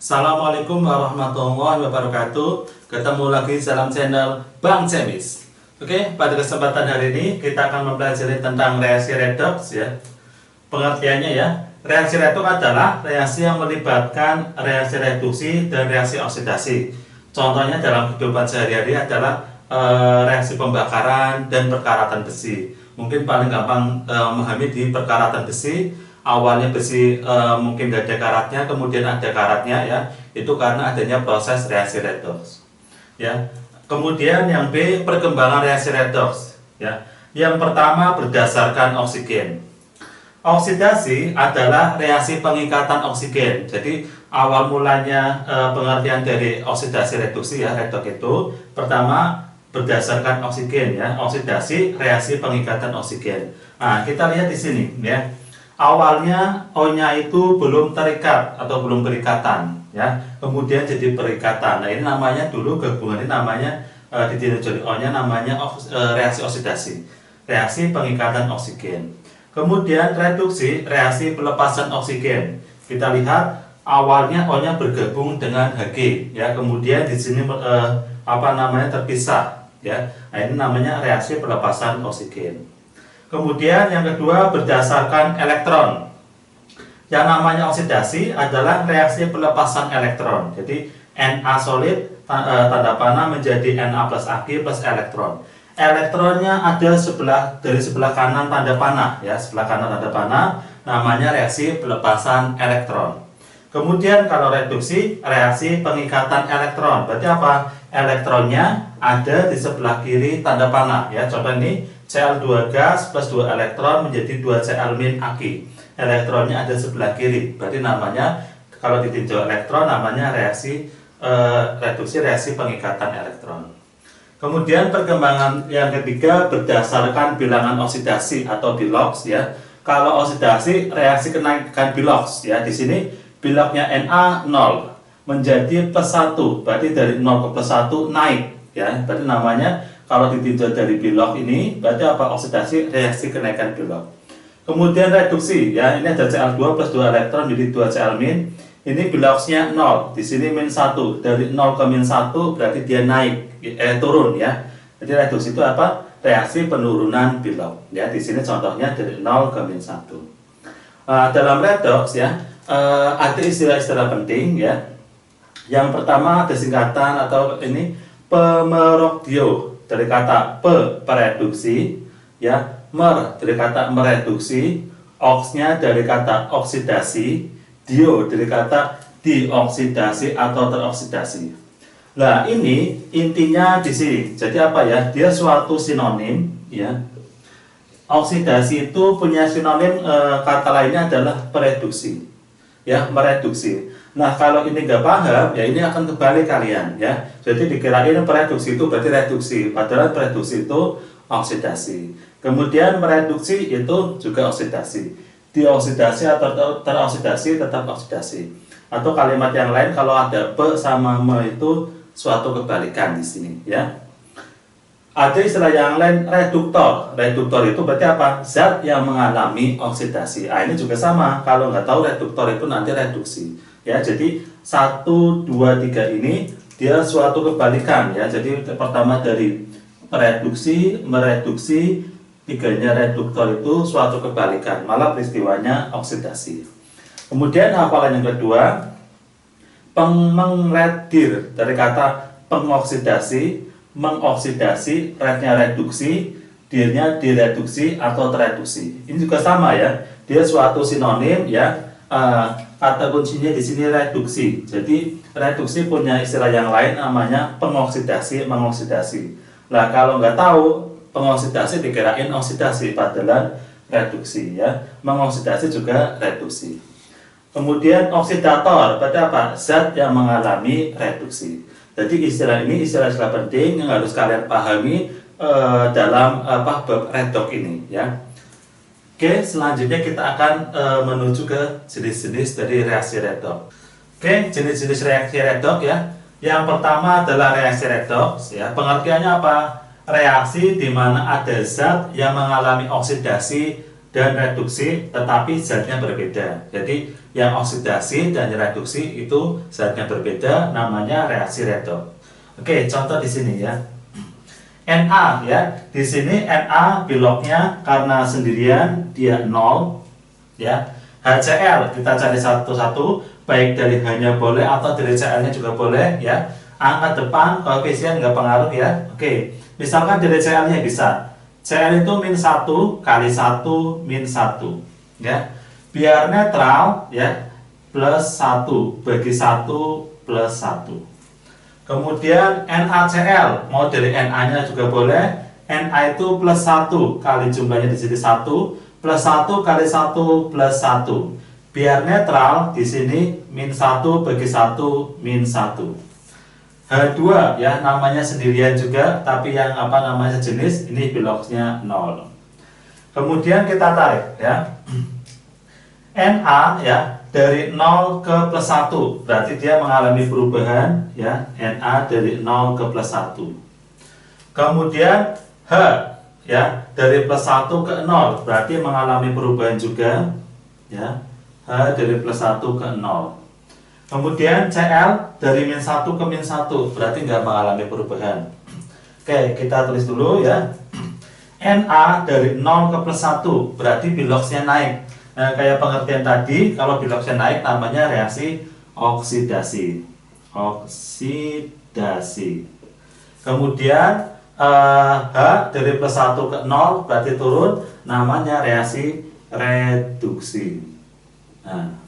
Assalamualaikum warahmatullahi wabarakatuh. Ketemu lagi dalam channel Bang Cemis. Oke, pada kesempatan hari ini kita akan mempelajari tentang reaksi redoks ya. Pengertiannya ya, reaksi redoks adalah reaksi yang melibatkan reaksi reduksi dan reaksi oksidasi. Contohnya dalam kehidupan sehari-hari adalah reaksi pembakaran dan perkaratan besi. Mungkin paling gampang memahami di perkaratan besi. Awalnya besi mungkin gak ada karatnya, kemudian ada karatnya ya, itu karena adanya proses reaksi redoks ya. Kemudian yang B, perkembangan reaksi redoks ya. Yang pertama berdasarkan oksigen. Oksidasi adalah reaksi pengikatan oksigen. Jadi awal mulanya pengertian dari oksidasi reduksi ya, redoks itu pertama berdasarkan oksigen ya. Oksidasi reaksi pengikatan oksigen. Nah, kita lihat di sini ya. Awalnya O-nya itu belum terikat atau belum berikatan ya, kemudian jadi berikatan. Nah, ini namanya dulu gabungan ini namanya ditinjau dari O-nya namanya reaksi oksidasi, reaksi pengikatan oksigen. Kemudian reduksi, reaksi pelepasan oksigen. Kita lihat awalnya O-nya bergabung dengan Hg ya, kemudian di sini terpisah ya. Nah, ini namanya reaksi pelepasan oksigen. Kemudian yang kedua berdasarkan elektron. Yang namanya oksidasi adalah reaksi pelepasan elektron. Jadi Na solid tanda panah menjadi Na plus Ag plus elektron. Elektronnya ada dari sebelah kanan tanda panah ya, sebelah kanan tanda panah namanya reaksi pelepasan elektron. Kemudian kalau reduksi, reaksi pengikatan elektron. Berarti apa? Elektronnya ada di sebelah kiri tanda panah ya. Contoh ini Cl2 gas plus 2 elektron menjadi 2 Cl min Ag. Elektronnya ada sebelah kiri. Berarti namanya kalau ditinjau elektron namanya reaksi reduksi, reaksi pengikatan elektron. Kemudian perkembangan yang ketiga berdasarkan bilangan oksidasi atau biloks ya. Kalau oksidasi reaksi kenaikan biloks ya. Di sini biloknya Na 0 menjadi plus 1. Berarti dari 0 ke plus 1 naik ya. Berarti namanya kalau ditinjau dari bilok ini berarti apa? Oksidasi, reaksi kenaikan bilok. Kemudian reduksi ya, ini ada Cl2 plus 2 elektron jadi 2 Cl min. Ini biloksnya 0, di sini min 1. Dari 0 ke min 1 berarti dia naik, turun ya. Jadi reduksi itu apa? Reaksi penurunan bilok. Ya, di sini contohnya dari 0 ke min 1. Dalam redoks ya, ada istilah-istilah penting ya. Yang pertama ada singkatan atau ini pemerokdio. Dari kata pereduksi ya, dari kata mereduksi, oksnya dari kata oksidasi, dio dari kata dioksidasi atau teroksidasi. Nah, ini intinya di sini. Jadi apa ya? Dia suatu sinonim ya. Oksidasi itu punya sinonim kata lainnya adalah pereduksi. Ya, mereduksi. Nah, kalau ini nggak paham, ya ini akan kebalik kalian ya. Jadi dikirain pereduksi itu berarti reduksi, padahal pereduksi itu oksidasi. Kemudian mereduksi itu juga oksidasi. Dioksidasi atau teroksidasi tetap oksidasi. Atau kalimat yang lain kalau ada be sama me itu suatu kebalikan di sini ya. Ada istilah yang lain reduktor. Reduktor itu berarti apa? Zat yang mengalami oksidasi. Ini juga sama. Kalau nggak tahu reduktor itu nanti reduksi. Ya, jadi 1, 2, 3 ini dia suatu kebalikan ya. Jadi pertama dari reduksi, mereduksi, tiganya reduktor itu suatu kebalikan. Malah peristiwanya oksidasi. Kemudian hafalan yang kedua, mengredir dari kata pengoksidasi, mengoksidasi, rednya reduksi, dirnya direduksi atau tereduksi. Ini juga sama ya. Dia suatu sinonim ya. Kata kuncinya di sini reduksi. Jadi reduksi punya istilah yang lain namanya pengoksidasi, mengoksidasi. Nah, kalau nggak tahu pengoksidasi dikirain oksidasi, padahal reduksi ya. Mengoksidasi juga reduksi. Kemudian oksidator, berarti apa? Zat yang mengalami reduksi. Jadi istilah ini istilah-istilah penting yang harus kalian pahami dalam bab redoks ini ya. Oke, selanjutnya kita akan menuju ke jenis-jenis dari reaksi redoks. Oke, jenis-jenis reaksi redoks ya. Yang pertama adalah reaksi redoks ya. Pengertiannya apa? Reaksi di mana ada zat yang mengalami oksidasi dan reduksi tetapi zatnya berbeda. Jadi yang oksidasi dan reduksi itu zatnya berbeda, namanya reaksi redoks. Oke, contoh di sini ya. Na ya. Di sini Na beloknya karena sendirian dia 0 ya. HCl kita cari satu-satu, baik dari H-nya boleh atau dari Cl-nya juga boleh ya. Angka depan koefisien nggak pengaruh ya. Oke, misalkan dari Cl-nya bisa. Cl itu min 1 kali 1 min 1 ya. Biar netral ya, plus 1 bagi 1 plus 1. Kemudian NaCl mau dari Na-nya juga boleh. Na itu plus 1 kali jumlahnya di sini 1 plus 1 kali 1 plus 1. Biar netral di sini min 1 bagi 1 min 1. H2 ya, namanya sendirian juga tapi yang namanya jenis ini beloknya 0. Kemudian kita tarik ya. Na ya dari 0 ke plus 1 berarti dia mengalami perubahan ya. Na dari 0 ke plus 1. Kemudian H ya dari plus 1 ke 0 berarti mengalami perubahan juga ya. H dari plus 1 ke 0. Kemudian Cl dari min 1 ke min 1 berarti nggak mengalami perubahan. Oke, kita tulis dulu ya. Na dari 0 ke plus 1 berarti biloxnya naik. Nah, kayak pengertian tadi, kalau biloxnya naik namanya reaksi oksidasi. Oksidasi. Kemudian H dari plus 1 ke 0 berarti turun, namanya reaksi reduksi. Nah,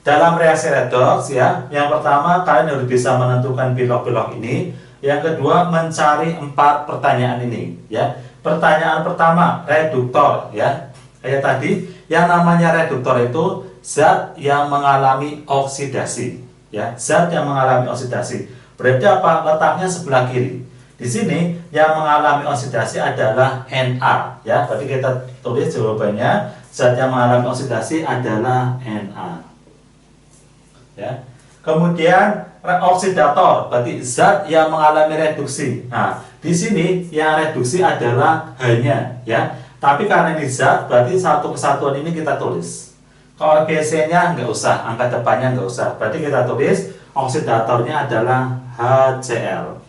dalam reaksi redoks ya, yang pertama kalian harus bisa menentukan bilok-bilok ini. Yang kedua mencari 4 pertanyaan ini ya. Pertanyaan pertama reduktor ya. Kayak tadi yang namanya reduktor itu zat yang mengalami oksidasi ya. Zat yang mengalami oksidasi. Berarti apa? Letaknya sebelah kiri. Di sini yang mengalami oksidasi adalah Na ya. Berarti kita tulis jawabannya zat yang mengalami oksidasi adalah Na. Ya. Kemudian oksidator berarti zat yang mengalami reduksi. Nah, di sini yang reduksi adalah H-nya ya. Tapi karena ini zat berarti satu kesatuan ini kita tulis. Koefisiennya nggak usah, angka depannya nggak usah. Berarti kita tulis oksidatornya adalah HCl.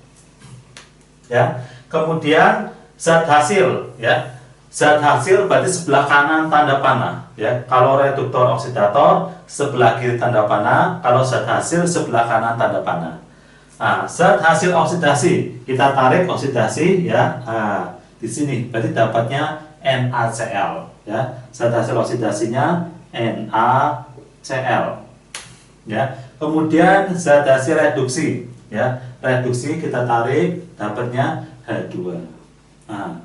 Ya. Kemudian zat hasil ya. Zat hasil berarti sebelah kanan tanda panah ya. Kalau reduktor oksidator sebelah kiri tanda panah, kalau zat hasil sebelah kanan tanda panah. Nah, zat hasil oksidasi kita tarik oksidasi ya. Nah, di sini berarti dapatnya NaCl ya. Zat hasil oksidasinya NaCl ya. Kemudian zat hasil reduksi ya. Reduksi kita tarik dapatnya H2. Nah,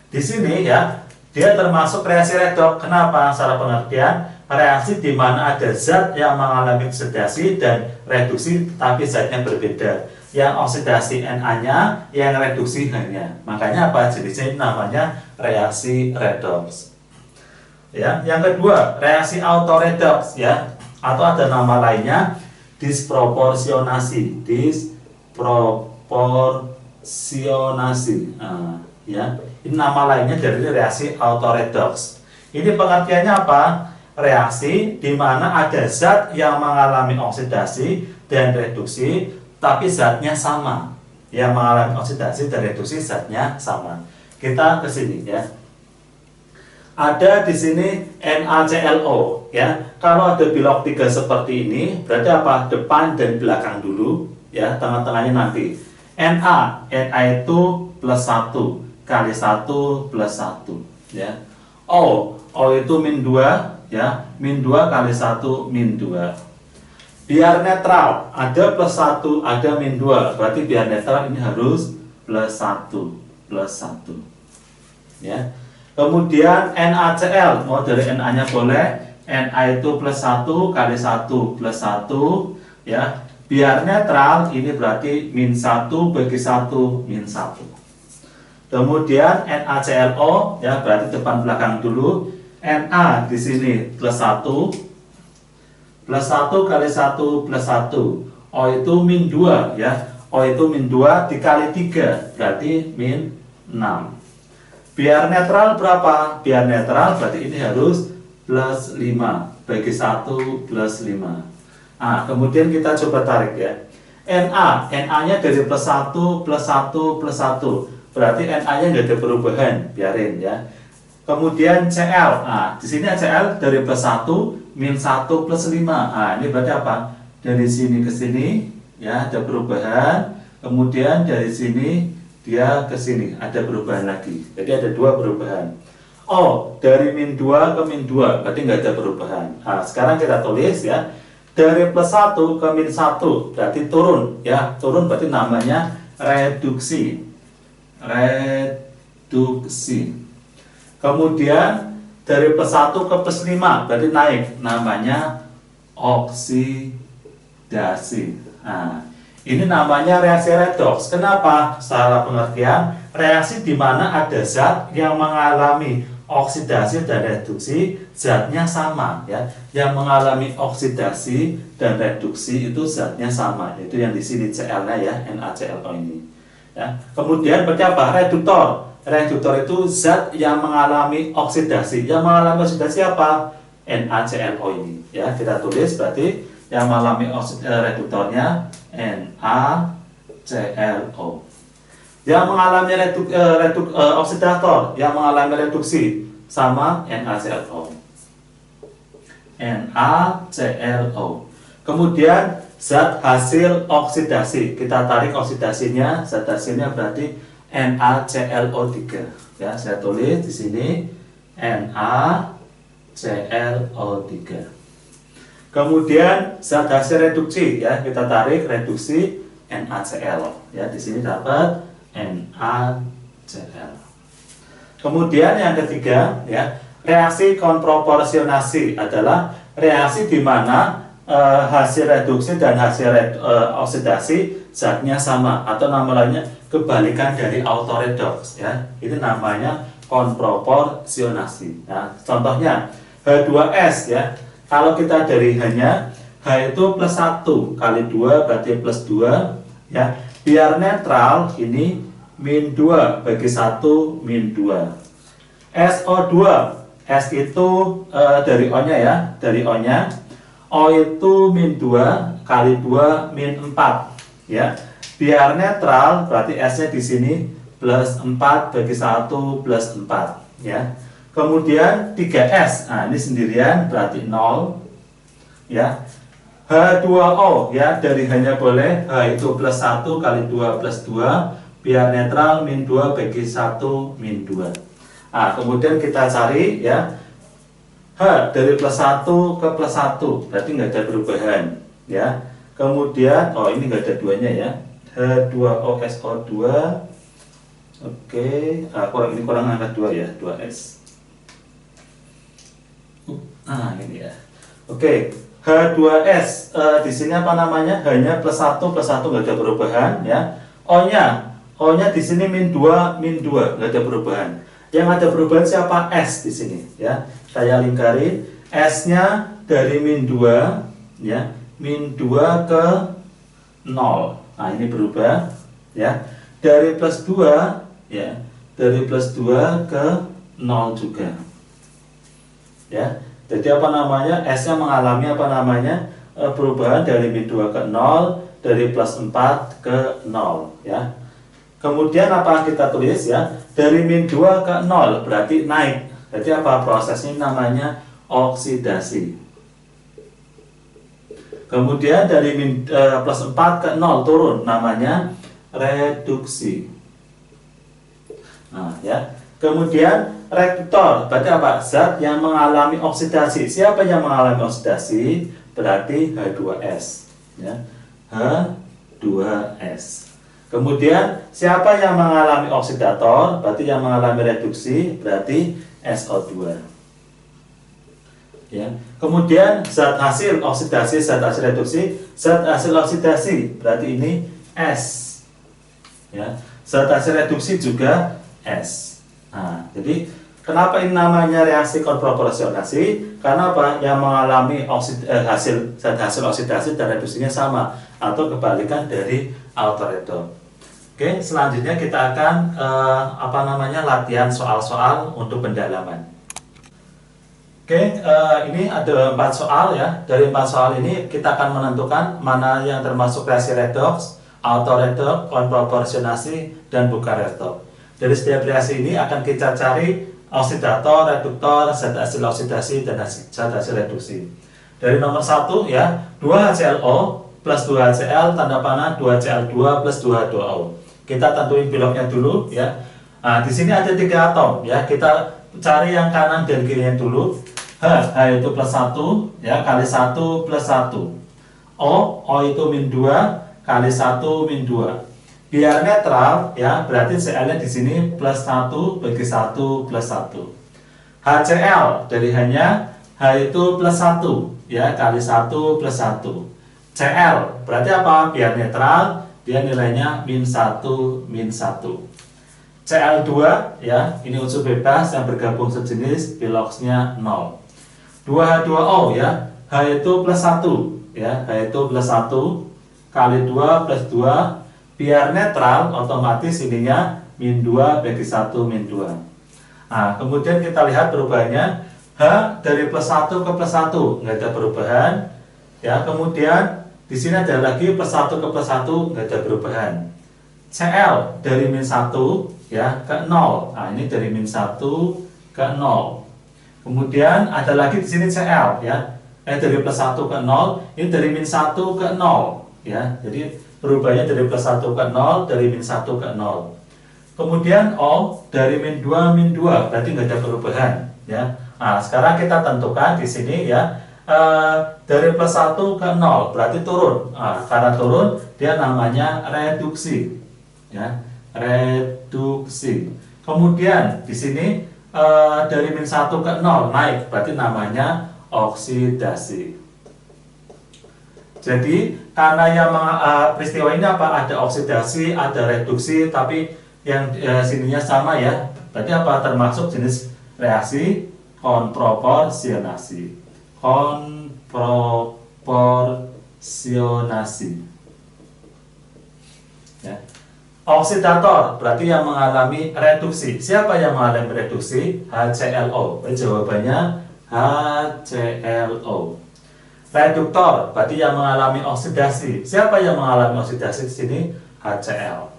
di sini ya, dia termasuk reaksi redoks. Kenapa? Secara pengertian, reaksi di mana ada zat yang mengalami oksidasi dan reduksi, tapi zatnya berbeda. Yang oksidasi Na, yang reduksi H-nya. Makanya apa? Jenisnya ini namanya reaksi redoks. Ya, yang kedua, reaksi autoredoks ya, atau ada nama lainnya disproporsionasi. Disproporsionasi. Nah, ya. Ini nama lainnya dari reaksi autoredoks. Ini pengertiannya apa? Reaksi di mana ada zat yang mengalami oksidasi dan reduksi, tapi zatnya sama. Yang mengalami oksidasi dan reduksi zatnya sama. Kita ke sini ya. Ada di sini NaClO ya. Kalau ada bilok 3 seperti ini, berarti apa? Depan dan belakang dulu ya, tengah-tengahnya nanti. Na itu plus 1 kali 1 plus 1 ya. O itu min 2 ya, min 2 kali 1 min 2. Biar netral, ada plus 1, ada min 2, berarti biar netral ini harus plus 1 ya. Kemudian NaCl mau dari Na nya boleh. Na itu plus 1 kali 1 plus 1 ya. Biar netral ini berarti min 1 bagi 1 min 1. Kemudian NaClO ya, berarti depan belakang dulu. Na di sini plus 1 kali 1 plus 1. O itu min 2 ya. O itu min 2 dikali 3 berarti min 6. Biar netral berapa? Biar netral berarti ini harus plus 5. Bagi 1 plus 5. Nah, kemudian kita coba tarik ya. NA-nya dari plus 1, plus 1, plus 1. Berarti NA-nya nggak ada perubahan, biarin ya. Kemudian CL, nah di sini CL dari plus 1, min 1 plus 5. Nah, ini berarti apa? Dari sini ke sini, ya ada perubahan. Kemudian dari sini dia ke sini ada perubahan lagi. Jadi ada dua perubahan. Oh, dari min 2 ke min 2 berarti nggak ada perubahan. Nah, sekarang kita tulis ya. Dari plus 1 ke min 1 berarti turun ya. Turun berarti namanya reduksi. Reduksi. Kemudian dari plus 1 ke plus 5 berarti naik. Namanya oksidasi. Nah, ini namanya reaksi redoks. Kenapa? Secara pengertian, reaksi di mana ada zat yang mengalami oksidasi dan reduksi, zatnya sama ya. Yang mengalami oksidasi dan reduksi itu zatnya sama. Itu yang di sini Cl-nya ya, NaClO ini. Ya. Kemudian berarti apa? Reduktor. Reduktor itu zat yang mengalami oksidasi. Yang mengalami oksidasi apa? NaClO ini. Ya, kita tulis berarti yang mengalami reduktornya NaClO. Yang mengalami oksidator, yang mengalami reduksi sama NaClO. NaClO. Kemudian zat hasil oksidasi, kita tarik oksidasinya, zat hasilnya berarti NaClO3. Ya, saya tulis di sini NaClO3. Kemudian zat hasil reduksi ya, kita tarik reduksi NaCl. Ya, di sini dapat NaCl. Kemudian yang ketiga ya, reaksi konproporsionasi adalah reaksi di mana hasil reduksi dan hasil oksidasi zatnya sama, atau nama lainnya kebalikan dari autoredoks ya. Itu namanya konproporsionasi. Nah, contohnya H2S ya. Kalau kita dari hanya H itu plus 1 kali 2 berarti plus 2 ya. Biar netral ini min 2 bagi 1 min 2. SO2, S itu dari O-nya ya, dari O-nya. O itu min 2 kali 2 min 4 ya. Biar netral berarti S-nya di sini plus 4 bagi 1 plus 4 ya. Kemudian 3S, nah ini sendirian berarti 0 ya. H2O ya, dari hanya boleh H itu plus 1 kali 2 plus 2. Biar netral min 2 bagi 1 min 2. Nah, kemudian kita cari ya, H dari plus 1 ke plus 1 berarti nggak ada perubahan ya. Kemudian, oh ini nggak ada duanya ya, H2O SO2. Oke, ini kurang angka 2 ya, 2S. Nah ini ya. Oke, H2S di sini apa namanya? Hanya plus 1 nggak ada perubahan ya. O-nya di sini min 2 nggak ada perubahan. Yang ada perubahan siapa? S di sini ya. Saya lingkari, S-nya dari min 2 ya, min 2 ke 0. Nah, ini berubah ya. Dari plus 2 ya, dari plus 2 ke 0 juga. Ya. Jadi apa namanya, S-nya mengalami apa namanya, perubahan dari min 2 ke 0, dari plus 4 ke 0 ya. Kemudian apa kita tulis ya, dari min 2 ke 0 berarti naik. Jadi apa prosesnya, namanya oksidasi. Kemudian dari plus 4 ke 0 turun, namanya reduksi. Nah ya. Kemudian reduktor, berarti apa? Zat yang mengalami oksidasi. Siapa yang mengalami oksidasi? Berarti H2S ya. H2S. Kemudian siapa yang mengalami oksidator? Berarti yang mengalami reduksi, berarti SO2 ya. Kemudian zat hasil oksidasi, zat hasil reduksi, zat hasil oksidasi, berarti ini S ya. Zat hasil reduksi juga S. Nah, jadi kenapa ini namanya reaksi konproporsionasi? Karena apa? Yang mengalami zat hasil oksidasi dan reduksinya sama, atau kebalikan dari autoredok. Oke, selanjutnya kita akan latihan soal-soal untuk pendalaman. Oke, ini ada 4 soal ya. Dari 4 soal ini kita akan menentukan mana yang termasuk reaksi redoks, autoredoks, konproporsionasi, dan bukan redoks. Dari setiap reaksi ini akan kita cari oksidator, reduktor, zat hasil oksidasi, dan zat hasil reduksi. Dari nomor 1 ya, 2HClO plus 2HCl tanda panah 2Cl2 plus 2H2O. Kita tentuin biloknya dulu ya. Nah, di sini ada 3 atom ya. Kita cari yang kanan dan kirinya dulu. H itu plus 1 ya, kali 1 plus 1. O itu min 2 kali 1 min 2. Biar netral ya, berarti Cl-nya di sini plus 1 bagi 1 plus 1. HCl dari hanya H itu plus 1 ya, kali 1 plus 1. Cl berarti apa? Biar netral, dia nilainya min 1 min 1. Cl2 ya, ini unsur bebas yang bergabung sejenis, biloksnya 0. 2H2O ya, H itu plus 1 ya, H itu plus 1 kali 2 plus 2. Biar netral, otomatis ininya min 2 bagi 1 min 2. Nah, kemudian kita lihat perubahannya. H dari plus 1 ke plus 1 nggak ada perubahan ya. Kemudian di sini ada lagi plus 1 ke plus 1 nggak ada perubahan. Cl dari min 1 ya ke 0. Nah, ini dari min 1 ke 0. Kemudian ada lagi di sini Cl ya. Dari plus 1 ke 0, ini dari min 1 ke 0 ya. Jadi perubahannya dari plus 1 ke 0, dari min 1 ke 0. Kemudian O dari min 2 min 2, berarti nggak ada perubahan ya. Nah, sekarang kita tentukan di sini ya, dari plus 1 ke 0 berarti turun. Nah, karena turun dia namanya reduksi ya, reduksi. Kemudian di sini dari min 1 ke 0 naik, berarti namanya oksidasi. Jadi karena yang peristiwa ini apa? Ada oksidasi, ada reduksi, tapi yang sininya sama ya. Berarti apa? Termasuk jenis reaksi konproporsionasi. Konproporsionasi. Ya. Oksidator berarti yang mengalami reduksi. Siapa yang mengalami reduksi? HClO. Jawabannya HClO. Reduktor berarti yang mengalami oksidasi. Siapa yang mengalami oksidasi di sini? HCl.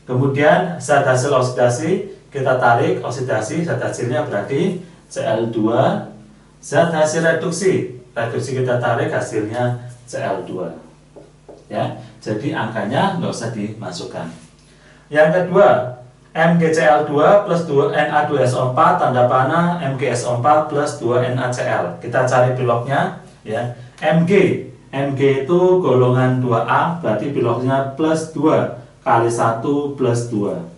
Kemudian zat hasil oksidasi kita tarik oksidasi, zat hasilnya berarti Cl2. Zat hasil reduksi, reduksi kita tarik hasilnya Cl2. Ya, jadi angkanya nggak usah dimasukkan. Yang kedua, MgCl2 plus 2 Na2SO4 tanda panah MgSO4 plus 2 NaCl. Kita cari biloknya ya. Mg itu golongan 2A, berarti biloknya plus 2 kali 1 plus 2.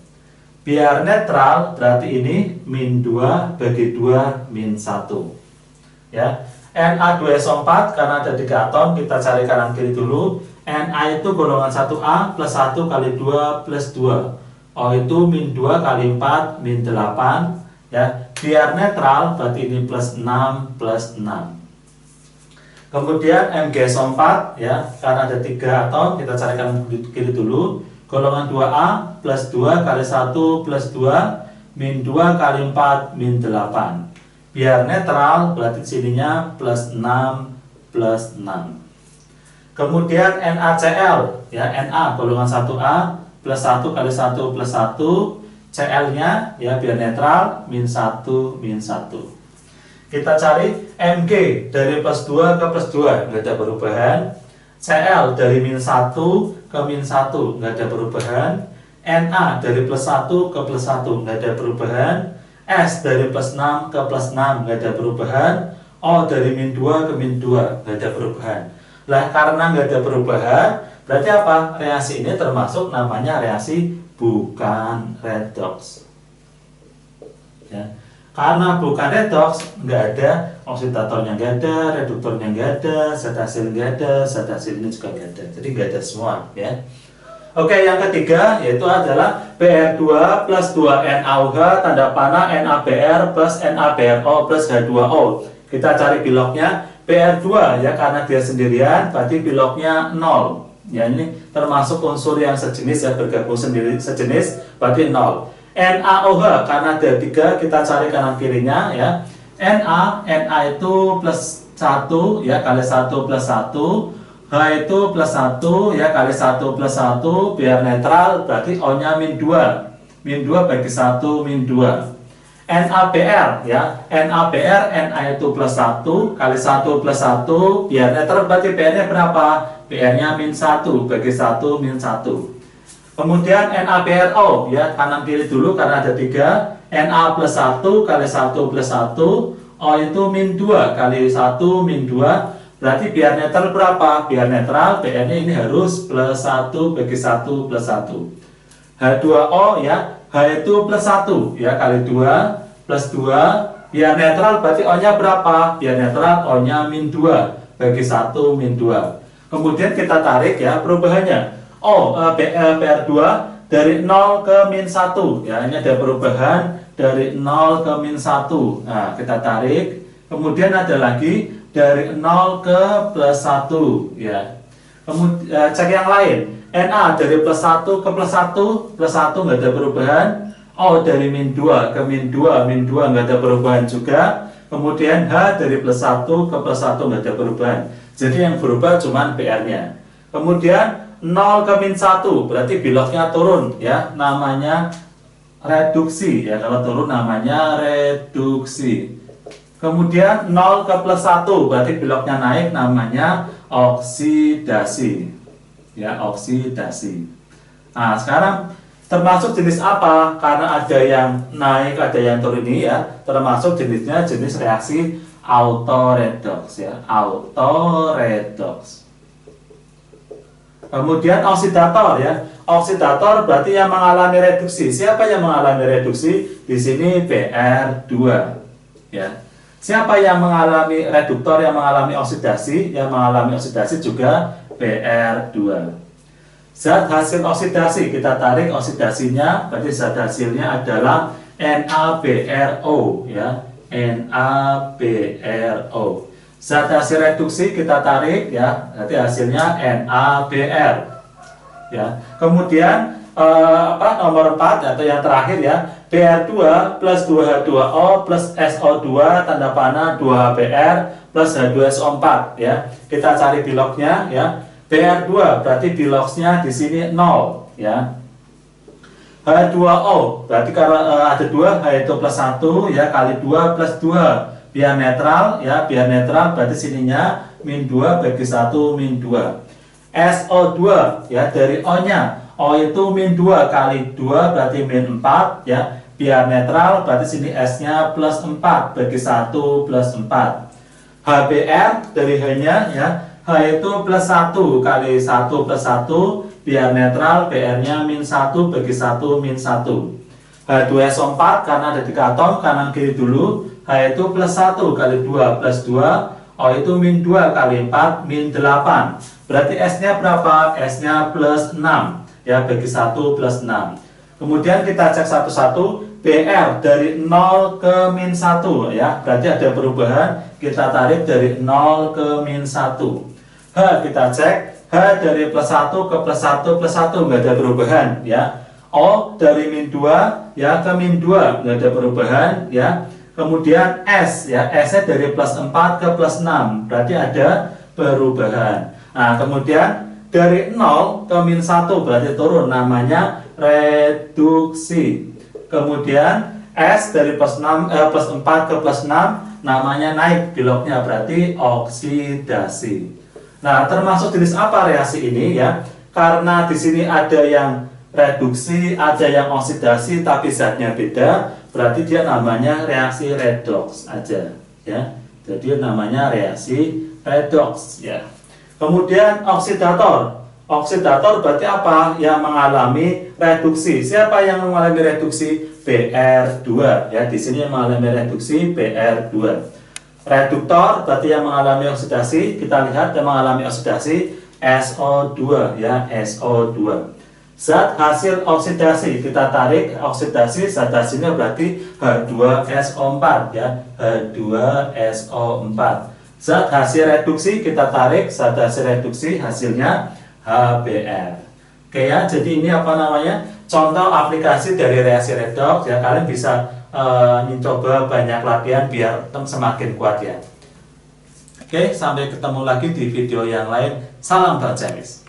Biar netral, berarti ini min 2 bagi 2 min 1 ya. Na2SO4 karena ada 3 atom, kita cari kanan kiri dulu. Na itu golongan 1A plus 1 kali 2 plus 2. O itu min 2 kali 4 min 8 ya. Biar netral berarti ini plus 6 plus 6. Kemudian MgSO4 ya, karena ada 3 atom kita carikan kiri dulu. Golongan 2A plus 2 kali 1 plus 2 min 2 kali 4 min 8. Biar netral berarti sininya plus 6 plus 6. Kemudian NaCl ya, Na golongan 1A plus 1 kali 1 plus 1, Cl-nya ya biar netral min 1 min 1. Kita cari Mg dari plus 2 ke plus 2 nggak ada perubahan. Cl dari min 1 ke min 1 nggak ada perubahan. Na dari plus 1 ke plus 1 nggak ada perubahan. S dari plus 6 ke plus 6 nggak ada perubahan. O dari min 2 ke min 2 nggak ada perubahan. Lah karena nggak ada perubahan, berarti apa? Reaksi ini termasuk namanya reaksi bukan redoks. Ya. Karena bukan redoks, nggak ada oksidatornya, nggak ada reduktornya, nggak ada zat hasil, nggak ada zat hasil ini juga nggak ada. Jadi nggak ada semua, ya. Oke, yang ketiga yaitu adalah Br2 plus 2NaOH tanda panah NaBr plus NaBrO plus H2O. Kita cari biloknya. Br2 ya, karena dia sendirian berarti biloknya 0 Ya, ini termasuk unsur yang sejenis, ya, bergabung sendiri sejenis, berarti 0. NaOH, karena ada 3, kita cari kanan kirinya, ya. Na itu plus 1, ya, kali 1 plus 1. H itu plus 1, ya, kali 1 plus 1, biar netral, berarti O nya min 2. Min 2 bagi 1, min 2. NaBr, ya, NaBr, Na itu plus 1, kali 1 plus 1, biar netral, berarti Br nya berapa? Br nya min 1, bagi 1, min 1. Kemudian NaBrO, ya, kanan kiri dulu karena ada 3. Na plus 1, kali 1 plus 1, O itu min 2, kali 1, min 2. Berarti biar netral berapa? Biar netral, Br nya ini harus plus 1, bagi 1, plus 1. H2O, ya, H itu plus 1, ya, kali 2, plus 2, biar netral berarti O nya berapa? Biar netral O nya min 2, bagi 1, min 2. Kemudian kita tarik, ya, perubahannya. PR2 dari 0 ke min 1, ya, ini ada perubahan dari 0 ke min 1. Nah, kita tarik. Kemudian ada lagi dari 0 ke plus 1, ya. Kemudian cek yang lain. Na dari plus 1 ke plus 1, plus 1 nggak ada perubahan. O dari min 2 ke min 2, min 2 nggak ada perubahan juga. Kemudian H dari plus 1 ke plus 1 nggak ada perubahan. Jadi yang berubah cuma PR-nya. Kemudian 0 ke min 1, berarti biloknya turun, ya, namanya reduksi, ya, kalau turun namanya reduksi. Kemudian 0 ke plus 1, berarti biloknya naik, namanya oksidasi, ya, oksidasi. Nah, sekarang termasuk jenis apa? Karena ada yang naik, ada yang turun ini, ya, termasuk jenisnya jenis reaksi autoredoks, ya, autoredoks. Kemudian oksidator, ya, oksidator berarti yang mengalami reduksi. Siapa yang mengalami reduksi? Di sini PR2, ya. Siapa yang mengalami reduktor, yang mengalami oksidasi? Yang mengalami oksidasi juga PR2. Zat hasil oksidasi, kita tarik oksidasinya, berarti zat hasilnya adalah NaBrO, ya, NaBrO. Zat hasil reduksi kita tarik, ya, berarti hasilnya NaBr, ya. Kemudian nomor 4 atau yang terakhir, ya, Br2 plus 2H2O plus SO2 tanda panah 2HBr plus H2SO4, ya. Kita cari biloknya, ya. Br2 berarti biloknya di sini 0, ya. H2O berarti kalau ada 2, H itu plus 1, ya, kali 2 plus 2, biar netral, ya, biar netral berarti sininya min 2 bagi 1, min 2. SO2, ya, dari O nya, O itu min 2 kali 2 berarti min 4, ya, biar netral berarti sini S nya plus 4 bagi 1, plus 4. HBr dari H nya, ya, H itu plus 1 kali 1 plus 1, biar netral Br nya min 1 bagi 1, min 1. H2SO4 karena ada 3 atom, kanan kiri dulu. H itu plus 1 kali 2 plus 2, O itu min 2 kali 4, min 8. Berarti S nya berapa? S nya plus 6, ya, bagi 1 plus 6. Kemudian kita cek satu-satu. Br dari 0 ke min 1, ya, berarti ada perubahan. Kita tarik dari 0 ke min 1. H kita cek. H dari plus 1 ke plus 1 plus 1 nggak ada perubahan, ya. O dari min 2, ya, ke min 2 nggak ada perubahan, ya. Kemudian S, ya, S nya dari plus 4 ke plus 6, berarti ada perubahan. Nah, kemudian dari 0 ke min 1 berarti turun, namanya reduksi. Kemudian S dari plus 4 ke plus 6 namanya naik, biloknya berarti oksidasi. Nah, termasuk jenis apa reaksi ini, ya? Karena di sini ada yang reduksi, ada yang oksidasi, tapi zatnya beda, berarti dia namanya reaksi redoks aja, ya. Jadi namanya reaksi redoks, ya. Kemudian oksidator. Oksidator berarti apa? Yang mengalami reduksi. Siapa yang mengalami reduksi? Br2, ya. Di sini yang mengalami reduksi Br2. Reduktor berarti yang mengalami oksidasi. Kita lihat yang mengalami oksidasi SO2, ya, SO2. Zat hasil oksidasi kita tarik oksidasi, zat hasilnya berarti H2SO4, ya, H2SO4. Zat hasil reduksi kita tarik, zat hasil reduksi hasilnya HBr. Oke ya, jadi ini apa namanya, contoh aplikasi dari reaksi redoks ya. Kalian bisa mencoba banyak latihan biar semakin kuat ya. Oke, sampai ketemu lagi di video yang lain. Salam Bang Jamis.